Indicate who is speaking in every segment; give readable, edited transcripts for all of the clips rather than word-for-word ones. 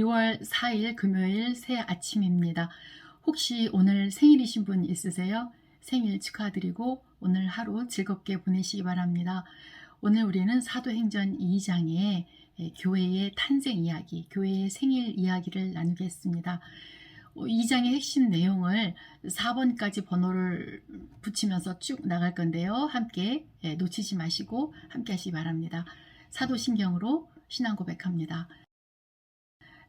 Speaker 1: 6월 4일 금요일 새 아침입니다. 혹시 오늘 생일이신 분 있으세요? 생일 축하드리고 오늘 하루 즐겁게 보내시기 바랍니다. 오늘 우리는 사도행전 2장의 교회의 탄생 이야기, 교회의 생일 이야기를 나누겠습니다. 2장의 핵심 내용을 4번까지 번호를 붙이면서 쭉 나갈 건데요. 함께 놓치지 마시고 함께 하시기 바랍니다. 사도신경으로 신앙 고백합니다.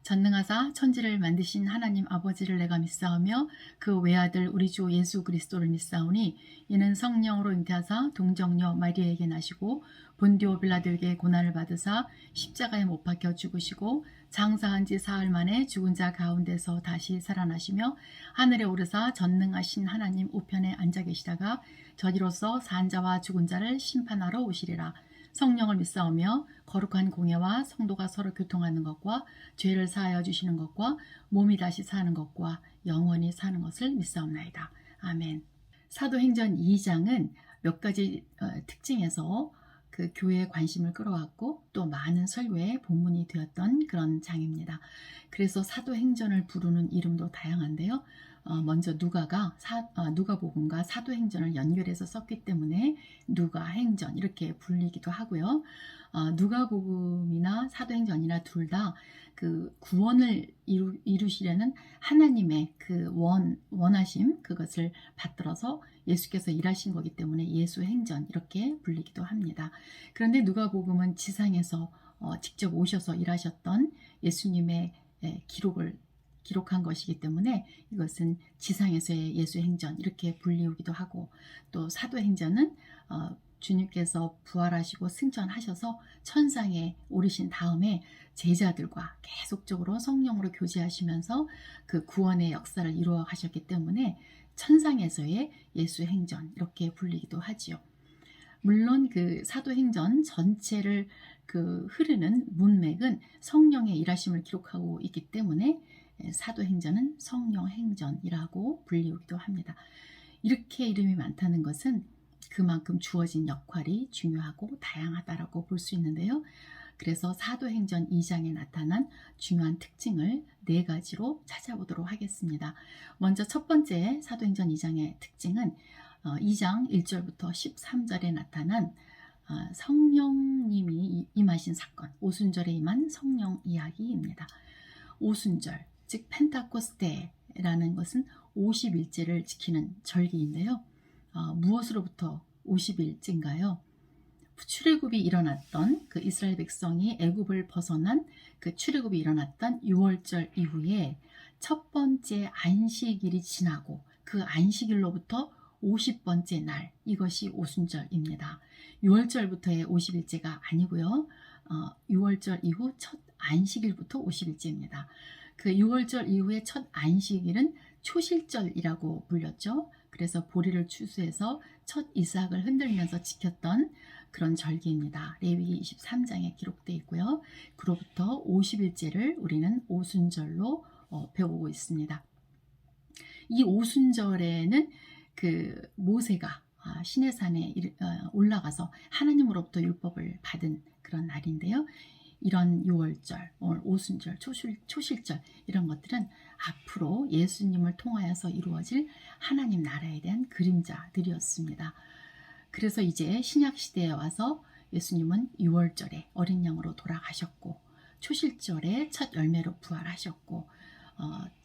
Speaker 1: 전능하사 천지를 만드신 하나님 아버지를 내가 믿사오며 그 외아들 우리 주 예수 그리스도를 믿사오니 이는 성령으로 잉태하사 동정녀 마리아에게 나시고 본디오 빌라도에게 고난을 받으사 십자가에 못 박혀 죽으시고 장사한 지 사흘 만에 죽은 자 가운데서 다시 살아나시며 하늘에 오르사 전능하신 하나님 우편에 앉아 계시다가 저리로서 산 자와 죽은 자를 심판하러 오시리라. 성령을 믿사오며 거룩한 공예와 성도가 서로 교통하는 것과 죄를 사하여 주시는 것과 몸이 다시 사는 것과 영원히 사는 것을 믿사옵나이다. 아멘. 사도행전 2장은 몇 가지 특징에서 그 교회의 관심을 끌어왔고 또 많은 설교의 본문이 되었던 그런 장입니다. 그래서 사도행전을 부르는 이름도 다양한데요. 먼저 누가복음과 사도행전을 연결해서 썼기 때문에 누가행전 이렇게 불리기도 하고요. 누가복음이나 사도행전이나 둘 다 그 구원을 이루시려는 하나님의 그 원하심 그것을 받들어서 예수께서 일하신 거기 때문에 예수행전 이렇게 불리기도 합니다. 그런데 누가복음은 지상에서 직접 오셔서 일하셨던 예수님의 기록한 것이기 때문에 이것은 지상에서의 예수행전 이렇게 불리우기도 하고, 또 사도행전은 주님께서 부활하시고 승천하셔서 천상에 오르신 다음에 제자들과 계속적으로 성령으로 교제하시면서 그 구원의 역사를 이루어 가셨기 때문에 천상에서의 예수행전 이렇게 불리기도 하지요. 물론 그 사도행전 전체를 흐르는 문맥은 성령의 일하심을 기록하고 있기 때문에 사도행전은 성령행전이라고 불리우기도 합니다. 이렇게 이름이 많다는 것은 그만큼 주어진 역할이 중요하고 다양하다라고 볼 수 있는데요. 그래서 사도행전 2장에 나타난 중요한 특징을 4가지로 찾아보도록 하겠습니다. 먼저 첫 번째 사도행전 2장의 특징은 2장 1절부터 13절에 나타난 성령님이 임하신 사건, 오순절에 임한 성령 이야기입니다. 오순절, 즉 펜타코스테라는 것은 50일째를 지키는 절기인데요. 무엇으로부터 50일째인가요? 출애굽이 일어났던 그 이스라엘 백성이 애굽을 벗어난 그 출애굽이 일어났던 6월절 이후에 첫 번째 안식일이 지나고 그 안식일로부터 50번째 날, 이것이 오순절입니다. 6월절부터의 50일째가 아니고요. 6월절 이후 첫 안식일부터 50일째입니다. 그 6월절 이후의 첫 안식일은 초실절이라고 불렸죠. 그래서 보리를 추수해서 첫 이삭을 흔들면서 지켰던 그런 절기입니다. 레위기 23장에 기록되어 있고요. 그로부터 50일째를 우리는 오순절로 배우고 있습니다. 이 오순절에는 그 모세가 시내산에 올라가서 하나님으로부터 율법을 받은 그런 날인데요. 이런 6월절, 오순절, 초실절 이런 것들은 앞으로 예수님을 통하여서 이루어질 하나님 나라에 대한 그림자들이었습니다. 그래서 이제 신약시대에 와서 예수님은 6월절에 어린 양으로 돌아가셨고 초실절에 첫 열매로 부활하셨고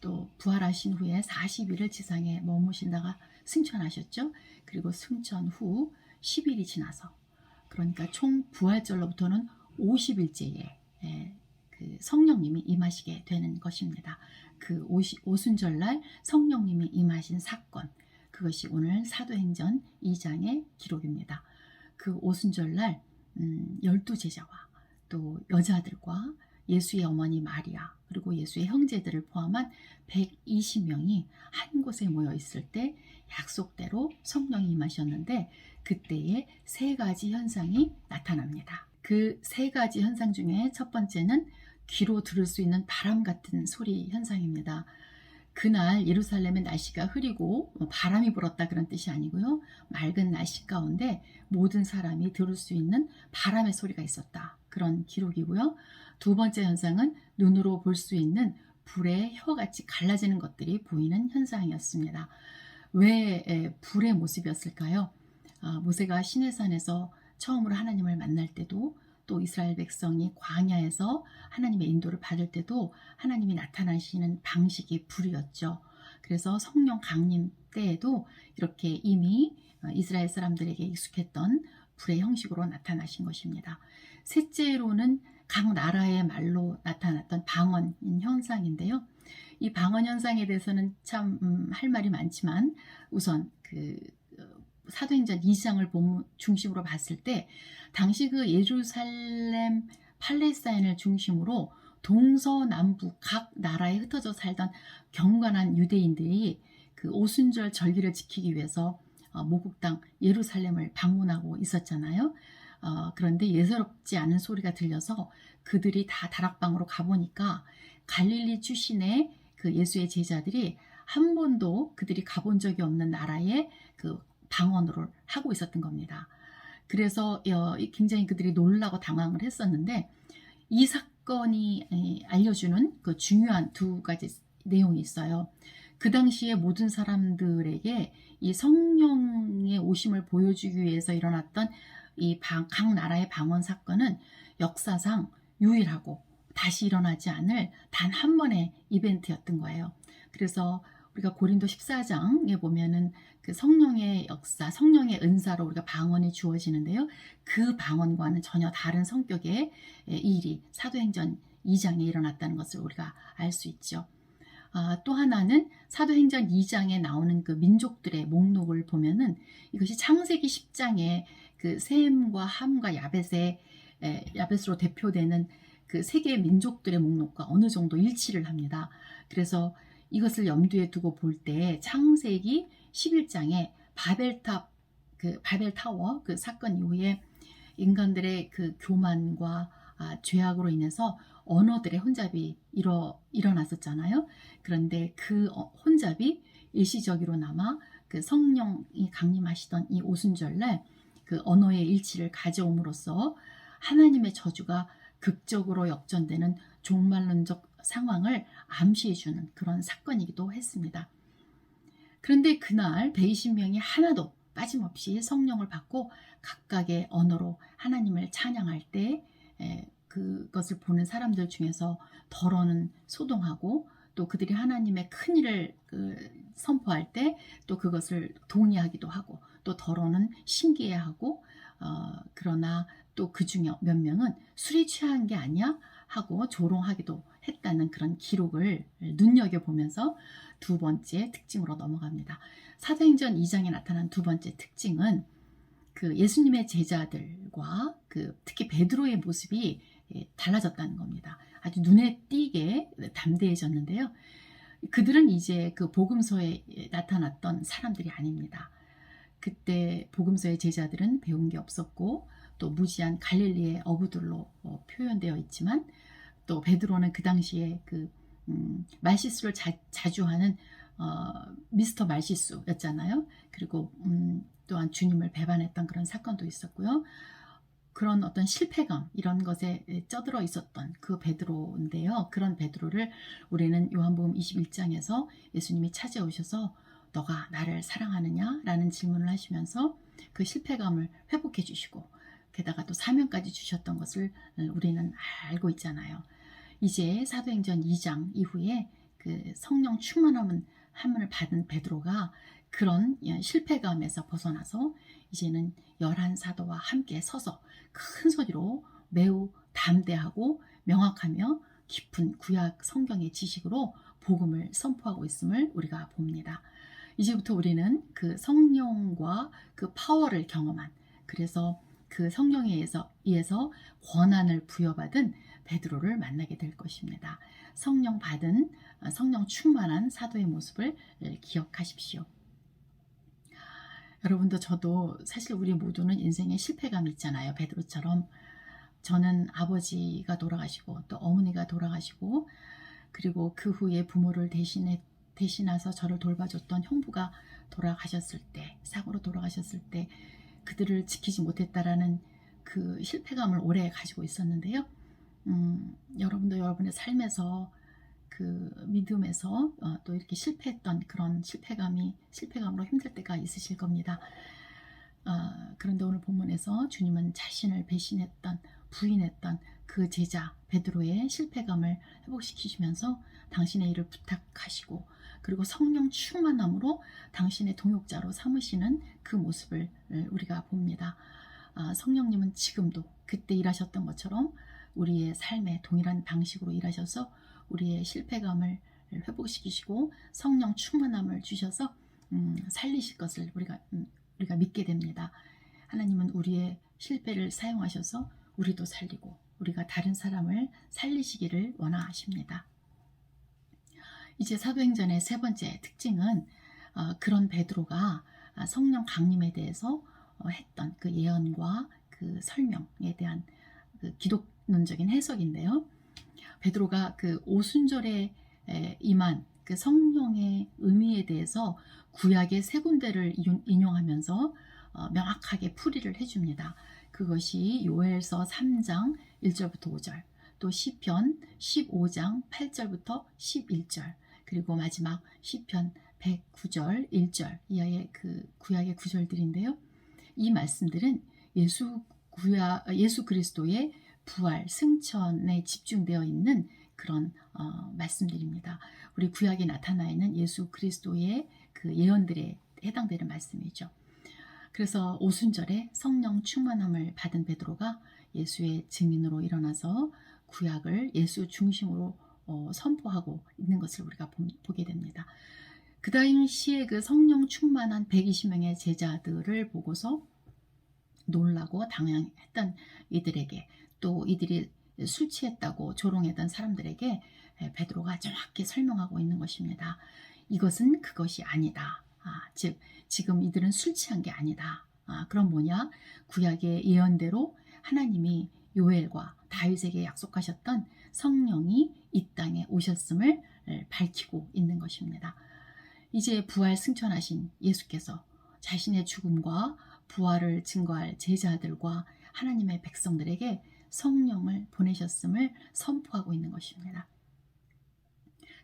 Speaker 1: 또 부활하신 후에 40일을 지상에 머무신다가 승천하셨죠. 그리고 승천 후 10일이 지나서, 그러니까 총 부활절로부터는 50일째에 그 성령님이 임하시게 되는 것입니다. 그 오순절날 성령님이 임하신 사건, 그것이 오늘 사도행전 2장의 기록입니다. 그 오순절날 12제자와 또 여자들과 예수의 어머니 마리아 그리고 예수의 형제들을 포함한 120명이 한 곳에 모여 있을 때 약속대로 성령이 임하셨는데 그때에 3가지 현상이 나타납니다. 그 3가지 현상 중에 첫 번째는 귀로 들을 수 있는 바람 같은 소리 현상입니다. 그날 예루살렘의 날씨가 흐리고 바람이 불었다 그런 뜻이 아니고요. 맑은 날씨 가운데 모든 사람이 들을 수 있는 바람의 소리가 있었다. 그런 기록이고요. 두 번째 현상은 눈으로 볼 수 있는 불의 혀같이 갈라지는 것들이 보이는 현상이었습니다. 왜 불의 모습이었을까요? 모세가 시내산에서 처음으로 하나님을 만날 때도, 또 이스라엘 백성이 광야에서 하나님의 인도를 받을 때도 하나님이 나타나시는 방식이 불이었죠. 그래서 성령 강림 때에도 이렇게 이미 이스라엘 사람들에게 익숙했던 불의 형식으로 나타나신 것입니다. 셋째로는 각 나라의 말로 나타났던 방언 현상인데요. 이 방언 현상에 대해서는 참 할 말이 많지만, 우선 사도행전 2장을 중심으로 봤을 때 당시 그 예루살렘 팔레스타인을 중심으로 동서남북 각 나라에 흩어져 살던 경건한 유대인들이 그 오순절 절기를 지키기 위해서 모국 땅 예루살렘을 방문하고 있었잖아요. 그런데 예사롭지 않은 소리가 들려서 그들이 다 다락방으로 가보니까 갈릴리 출신의 그 예수의 제자들이 한 번도 그들이 가본 적이 없는 나라에 그 방언으로 하고 있었던 겁니다. 그래서 굉장히 그들이 놀라고 당황을 했었는데, 이 사건이 알려주는 그 중요한 두 가지 내용이 있어요. 그 당시에 모든 사람들에게 이 성령의 오심을 보여주기 위해서 일어났던 각 나라의 방언 사건은 역사상 유일하고 다시 일어나지 않을 단 한 번의 이벤트였던 거예요. 그래서 우리가 고린도 14장에 보면은 그 성령의 역사, 성령의 은사로 우리가 방언이 주어지는데요. 그 방언과는 전혀 다른 성격의 일이 사도행전 2장에 일어났다는 것을 우리가 알 수 있죠. 또 하나는 사도행전 2장에 나오는 그 민족들의 목록을 보면은 이것이 창세기 10장에 그 셈과 함과 야벳으로 대표되는 그 세 개의 민족들의 목록과 어느 정도 일치를 합니다. 그래서 이것을 염두에 두고 볼 때 창세기 11장에 바벨타워 그 사건 이후에 인간들의 그 교만과 죄악으로 인해서 언어들의 혼잡이 일어났었잖아요. 그런데 그 혼잡이 일시적으로나마 그 성령이 강림하시던 이 오순절날 그 언어의 일치를 가져옴으로써 하나님의 저주가 극적으로 역전되는 종말론적 상황을 암시해주는 그런 사건이기도 했습니다. 그런데 그날 120명이 하나도 빠짐없이 성령을 받고 각각의 언어로 하나님을 찬양할 때 그것을 보는 사람들 중에서 더러는 소동하고, 또 그들이 하나님의 큰 일을 선포할 때 또 그것을 동의하기도 하고, 또 더러는 신기해하고, 그러나 또 그 중에 몇 명은 술이 취한 게 아니야 하고 조롱하기도 했다는 그런 기록을 눈여겨보면서 두 번째 특징으로 넘어갑니다. 사도행전 2장에 나타난 두 번째 특징은 그 예수님의 제자들과 특히 베드로의 모습이 달라졌다는 겁니다. 아주 눈에 띄게 담대해졌는데요. 그들은 이제 그 복음서에 나타났던 사람들이 아닙니다. 그때 복음서의 제자들은 배운 게 없었고, 또 무지한 갈릴리의 어부들로 표현되어 있지만, 또 베드로는 그 당시에 말실수를 자주 하는 미스터 말실수였잖아요. 그리고 또한 주님을 배반했던 그런 사건도 있었고요. 그런 어떤 실패감, 이런 것에 쩌들어 있었던 그 베드로인데요. 그런 베드로를 우리는 요한복음 21장에서 예수님이 찾아오셔서 너가 나를 사랑하느냐? 라는 질문을 하시면서 그 실패감을 회복해 주시고, 게다가 또 사명까지 주셨던 것을 우리는 알고 있잖아요. 이제 사도행전 2장 이후에 그 성령 충만함을 받은 베드로가 그런 실패감에서 벗어나서 이제는 11사도와 함께 서서 큰 소리로 매우 담대하고 명확하며 깊은 구약 성경의 지식으로 복음을 선포하고 있음을 우리가 봅니다. 이제부터 우리는 그 성령과 그 파워를 경험한, 그래서 그 성령에 의해서 권한을 부여받은 베드로를 만나게 될 것입니다. 성령 충만한 사도의 모습을 기억하십시오. 여러분도 저도 사실 우리 모두는 인생에 실패감이 있잖아요. 베드로처럼. 저는 아버지가 돌아가시고 또 어머니가 돌아가시고, 그리고 그 후에 부모를 대신해 대신해서 저를 돌봐줬던 형부가 돌아가셨을 때, 사고로 돌아가셨을 때 그들을 지키지 못했다라는 그 실패감을 오래 가지고 있었는데요. 여러분도 여러분의 삶에서 그 믿음에서 또 이렇게 실패했던 그런 실패감으로 힘들 때가 있으실 겁니다. 그런데 오늘 본문에서 주님은 자신을 배신했던, 부인했던 그 제자 베드로의 실패감을 회복시키시면서 당신의 일을 부탁하시고, 그리고 성령 충만함으로 당신의 동역자로 삼으시는 그 모습을 우리가 봅니다. 성령님은 지금도 그때 일하셨던 것처럼 우리의 삶에 동일한 방식으로 일하셔서 우리의 실패감을 회복시키시고 성령 충만함을 주셔서 살리실 것을 우리가 믿게 됩니다. 하나님은 우리의 실패를 사용하셔서 우리도 살리고 우리가 다른 사람을 살리시기를 원하십니다. 이제 사도행전의 세 번째 특징은 그런 베드로가 성령 강림에 대해서 했던 그 예언과 그 설명에 대한 그 기독론적인 해석인데요. 베드로가 그 오순절에 임한 그 성령의 의미에 대해서 구약의 세 군데를 인용하면서 명확하게 풀이를 해줍니다. 그것이 요엘서 3장 1절부터 5절, 또 시편 15장 8절부터 11절, 그리고 마지막 시편 109절 1절 이하의 그 구약의 구절들인데요. 이 말씀들은 예수 그리스도의 부활, 승천에 집중되어 있는 그런 말씀들입니다. 우리 구약에 나타나 있는 예수 그리스도의 그 예언들에 해당되는 말씀이죠. 그래서 오순절에 성령 충만함을 받은 베드로가 예수의 증인으로 일어나서 구약을 예수 중심으로 선포하고 있는 것을 우리가 보게 됩니다. 그 당시에 그 성령 충만한 120명의 제자들을 보고서 놀라고 당황했던 이들에게, 또 이들이 술 취했다고 조롱했던 사람들에게 베드로가 정확히 설명하고 있는 것입니다. 이것은 그것이 아니다. 즉 지금 이들은 술 취한 게 아니다. 그럼 뭐냐? 구약의 예언대로 하나님이 요엘과 다윗에게 약속하셨던 성령이 이 땅에 오셨음을 밝히고 있는 것입니다. 이제 부활 승천하신 예수께서 자신의 죽음과 부활을 증거할 제자들과 하나님의 백성들에게 성령을 보내셨음을 선포하고 있는 것입니다.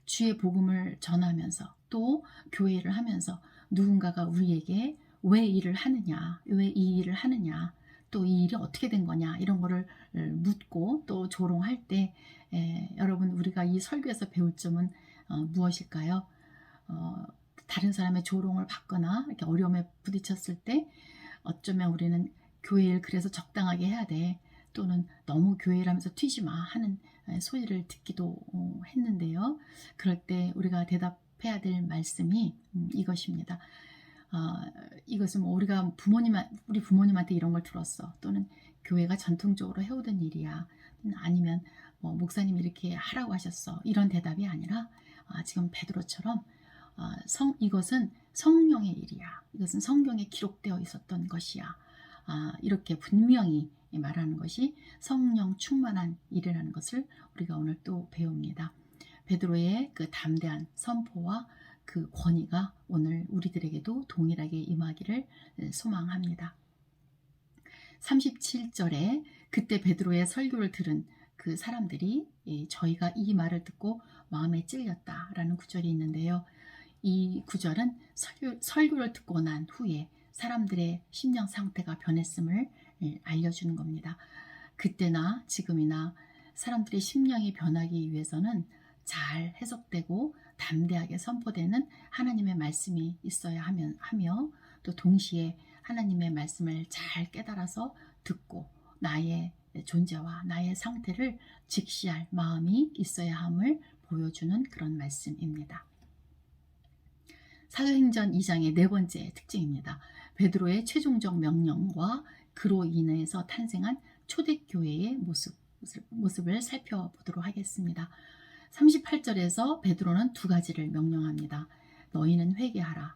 Speaker 1: 주의 복음을 전하면서 또 교회를 하면서 누군가가 우리에게 왜 일을 하느냐, 왜 이 일을 하느냐, 또 이 일이 어떻게 된 거냐, 이런 거를 묻고 또 조롱할 때 여러분, 우리가 이 설교에서 배울 점은 무엇일까요? 다른 사람의 조롱을 받거나 이렇게 어려움에 부딪혔을 때 어쩌면 우리는 교회 일 그래서 적당하게 해야 돼, 또는 너무 교회 일하면서 튀지 마 하는 소리를 듣기도 했는데요. 그럴 때 우리가 대답해야 될 말씀이 이것입니다. 이것은 뭐 우리 부모님한테 이런 걸 들었어, 또는 교회가 전통적으로 해오던 일이야, 아니면 뭐 목사님이 이렇게 하라고 하셨어, 이런 대답이 아니라 지금 베드로처럼 이것은 성령의 일이야, 이것은 성경에 기록되어 있었던 것이야, 이렇게 분명히 말하는 것이 성령 충만한 일이라는 것을 우리가 오늘 또 배웁니다. 베드로의 그 담대한 선포와 그 권위가 오늘 우리들에게도 동일하게 임하기를 소망합니다. 37절에 그때 베드로의 설교를 들은 그 사람들이 저희가 이 말을 듣고 마음에 찔렸다라는 구절이 있는데요. 이 구절은 설교를 듣고 난 후에 사람들의 심령 상태가 변했음을 알려주는 겁니다. 그때나 지금이나 사람들의 심령이 변하기 위해서는 잘 해석되고 담대하게 선포되는 하나님의 말씀이 있어야 하며, 또 동시에 하나님의 말씀을 잘 깨달아서 듣고 나의 존재와 나의 상태를 직시할 마음이 있어야 함을 보여주는 그런 말씀입니다. 사도행전 2장의 네 번째 특징입니다. 베드로의 최종적 명령과 그로 인해서 탄생한 초대교회의 모습을 살펴보도록 하겠습니다. 38절에서 베드로는 두 가지를 명령합니다. 너희는 회개하라.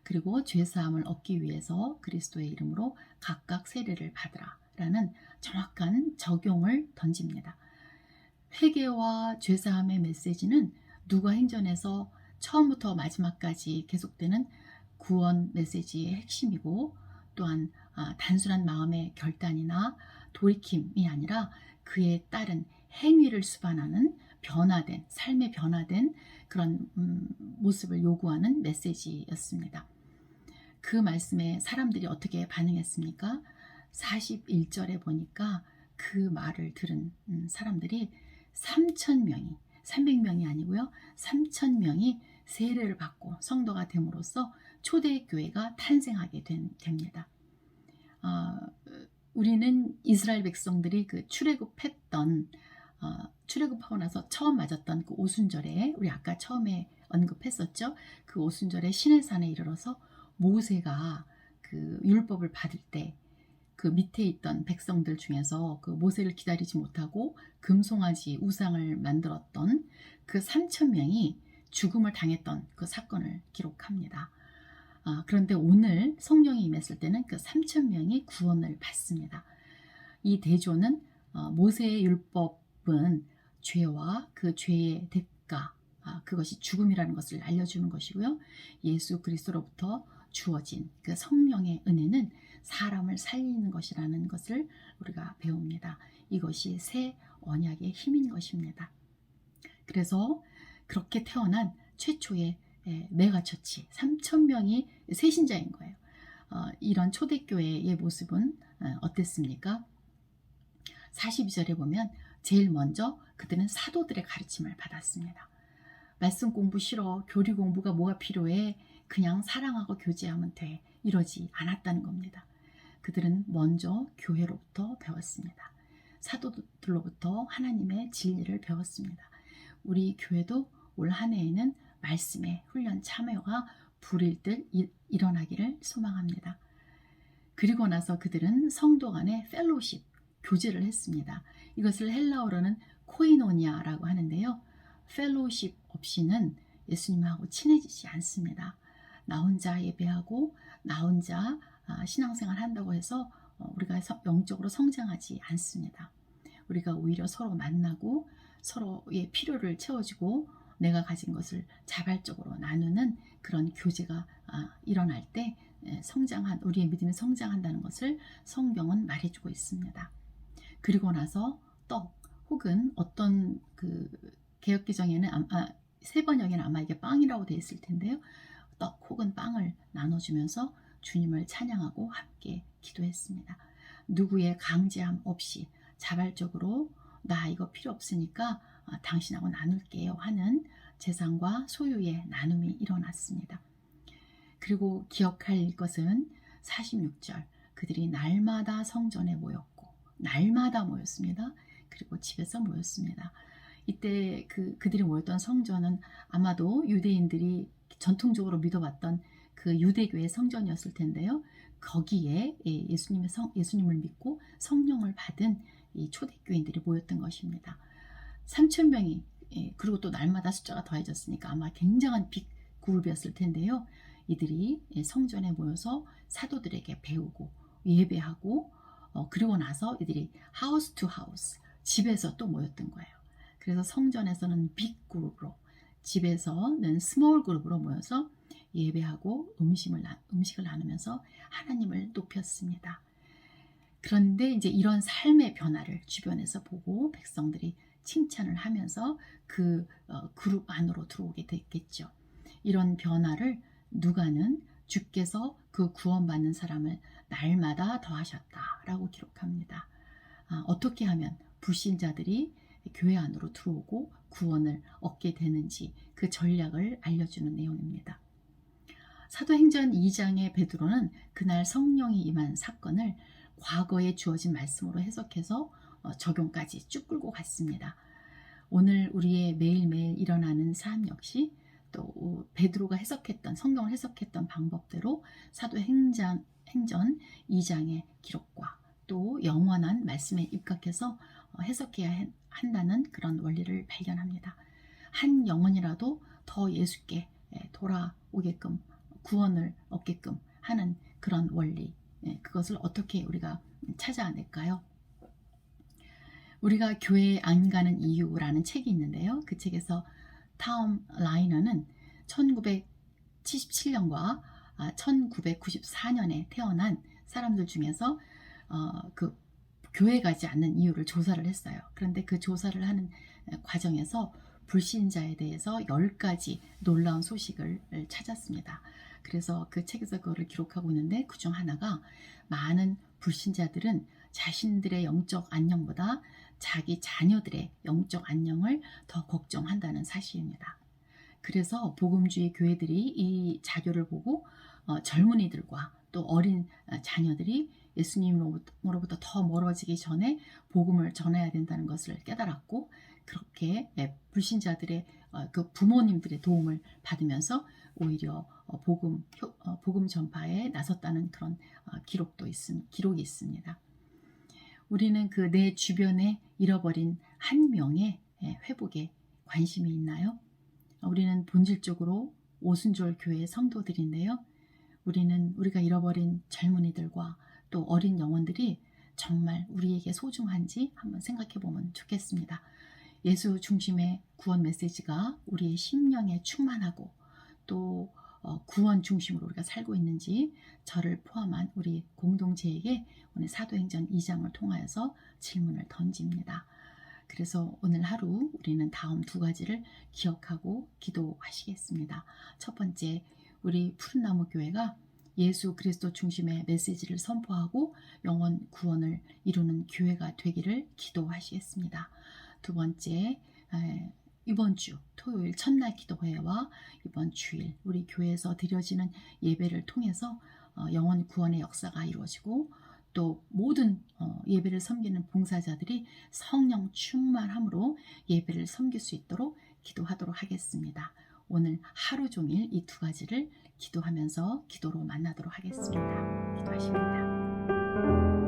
Speaker 1: 그리고 죄사함을 얻기 위해서 그리스도의 이름으로 각각 세례를 받으라 라는 정확한 적용을 던집니다. 회개와 죄사함의 메시지는 누가행전에서 처음부터 마지막까지 계속되는 구원 메시지의 핵심이고, 또한 단순한 마음의 결단이나 돌이킴이 아니라 그에 따른 행위를 수반하는 변화된, 삶의 변화된 그런 모습을 요구하는 메시지였습니다. 그 말씀에 사람들이 어떻게 반응했습니까? 41절에 보니까 그 말을 들은 사람들이 3,000명이, 300명이 아니고요, 3,000명이 세례를 받고 성도가 됨으로써 초대교회가 탄생하게 됩니다. 우리는 이스라엘 백성들이 그 출애굽했던, 출애굽하고 나서 처음 맞았던 그 오순절에, 우리 아까 처음에 언급했었죠. 그 오순절에 시내산에 이르러서 모세가 그 율법을 받을 때 그 밑에 있던 백성들 중에서 그 모세를 기다리지 못하고 금송아지 우상을 만들었던 그 3,000명이 죽음을 당했던 그 사건을 기록합니다. 그런데 오늘 성령이 임했을 때는 그 3,000명이 구원을 받습니다. 이 대조는 모세의 율법은 죄와 그 죄의 대가, 그것이 죽음이라는 것을 알려주는 것이고요. 예수 그리스도로부터 주어진 그 성령의 은혜는 사람을 살리는 것이라는 것을 우리가 배웁니다. 이것이 새 언약의 힘인 것입니다. 그래서 그렇게 태어난 최초의 메가처치 3,000명이 새신자인 거예요. 이런 초대교회의 모습은 어땠습니까? 42절에 보면 제일 먼저 그들은 사도들의 가르침을 받았습니다. 말씀 공부 싫어, 교리 공부가 뭐가 필요해, 그냥 사랑하고 교제하면 돼, 이러지 않았다는 겁니다. 그들은 먼저 교회로부터 배웠습니다. 사도들로부터 하나님의 진리를 배웠습니다. 우리 교회도 올 한 해에는 말씀의 훈련 참여가 불일들 일어나기를 소망합니다. 그리고 나서 그들은 성도 간의 펠로십, 교제를 했습니다. 이것을 헬라어로는 코이노니아라고 하는데요. 펠로십 없이는 예수님하고 친해지지 않습니다. 나 혼자 예배하고 나 혼자 신앙생활 한다고 해서 우리가 영적으로 성장하지 않습니다. 우리가 오히려 서로 만나고 서로의 필요를 채워주고 내가 가진 것을 자발적으로 나누는 그런 교제가 일어날 때 우리의 믿음이 성장한다는 것을 성경은 말해주고 있습니다. 그리고 나서 떡 혹은 어떤 그 개역개정에는 세 번역에는 아마 이게 빵이라고 되어 있을 텐데요. 떡 혹은 빵을 나눠주면서 주님을 찬양하고 함께 기도했습니다. 누구의 강제함 없이 자발적으로 나 이거 필요 없으니까 당신하고 나눌게요 하는 재산과 소유의 나눔이 일어났습니다. 그리고 기억할 것은 46절 그들이 날마다 성전에 모였고, 날마다 모였습니다. 그리고 집에서 모였습니다. 이때 그들이 모였던 성전은 아마도 유대인들이 전통적으로 믿어왔던 그 유대교의 성전이었을 텐데요. 거기에 예수님을 믿고 성령을 받은 이 초대교인들이 모였던 것입니다. 3,000명이, 그리고 또 날마다 숫자가 더해졌으니까 아마 굉장한 빅 그룹이었을 텐데요. 이들이 성전에 모여서 사도들에게 배우고 예배하고, 그리고 나서 이들이 하우스 투 하우스, 집에서 또 모였던 거예요. 그래서 성전에서는 빅 그룹으로, 집에서는 스몰 그룹으로 모여서 예배하고 음식을 나누면서 하나님을 높였습니다. 그런데 이제 이런 삶의 변화를 주변에서 보고 백성들이 칭찬을 하면서 그 그룹 안으로 들어오게 됐겠죠. 이런 변화를 누가는 주께서 그 구원받는 사람을 날마다 더하셨다라고 기록합니다. 어떻게 하면 불신자들이 교회 안으로 들어오고 구원을 얻게 되는지 그 전략을 알려주는 내용입니다. 사도행전 2장의 베드로는 그날 성령이 임한 사건을 과거에 주어진 말씀으로 해석해서 적용까지 쭉 끌고 갔습니다. 오늘 우리의 매일매일 일어나는 삶 역시 또 베드로가 성경을 해석했던 방법대로 사도행전 2장의 기록과 또 영원한 말씀에 입각해서 해석해야 한다는 그런 원리를 발견합니다. 한 영혼이라도 더 예수께 돌아오게끔, 구원을 얻게끔 하는 그런 원리, 그것을 어떻게 우리가 찾아낼까요? 우리가 교회에 안 가는 이유라는 책이 있는데요. 그 책에서 톰 라이너는 1977년과 1994년에 태어난 사람들 중에서 그 교회 가지 않는 이유를 조사를 했어요. 그런데 그 조사를 하는 과정에서 불신자에 대해서 10가지 놀라운 소식을 찾았습니다. 그래서 그 책에서 그거를 기록하고 있는데, 그중 하나가 많은 불신자들은 자신들의 영적 안녕보다 자기 자녀들의 영적 안녕을 더 걱정한다는 사실입니다. 그래서 복음주의 교회들이 이 자료를 보고 젊은이들과 또 어린 자녀들이 예수님으로부터 더 멀어지기 전에 복음을 전해야 된다는 것을 깨달았고, 그렇게 불신자들의 그 부모님들의 도움을 받으면서 오히려 복음 전파에 나섰다는 그런 기록이 있습니다. 우리는 그 내 주변에 잃어버린 한 명의 회복에 관심이 있나요? 우리는 본질적으로 오순절 교회의 성도들인데요. 우리가 잃어버린 젊은이들과 또 어린 영혼들이 정말 우리에게 소중한지 한번 생각해 보면 좋겠습니다. 예수 중심의 구원 메시지가 우리의 심령에 충만하고 또 구원 중심으로 우리가 살고 있는지 저를 포함한 우리 공동체에게 오늘 사도행전 2장을 통하여서 질문을 던집니다. 그래서 오늘 하루 우리는 다음 2가지를 기억하고 기도하시겠습니다. 첫 번째, 우리 푸른나무 교회가 예수 그리스도 중심의 메시지를 선포하고 영혼 구원을 이루는 교회가 되기를 기도하시겠습니다. 두 번째, 이번 주 토요일 첫날 기도회와 이번 주일 우리 교회에서 드려지는 예배를 통해서 영혼 구원의 역사가 이루어지고 또 모든 예배를 섬기는 봉사자들이 성령 충만함으로 예배를 섬길 수 있도록 기도하도록 하겠습니다. 오늘 하루 종일 이 2가지를 기도하면서 기도로 만나도록 하겠습니다. 기도하십니다.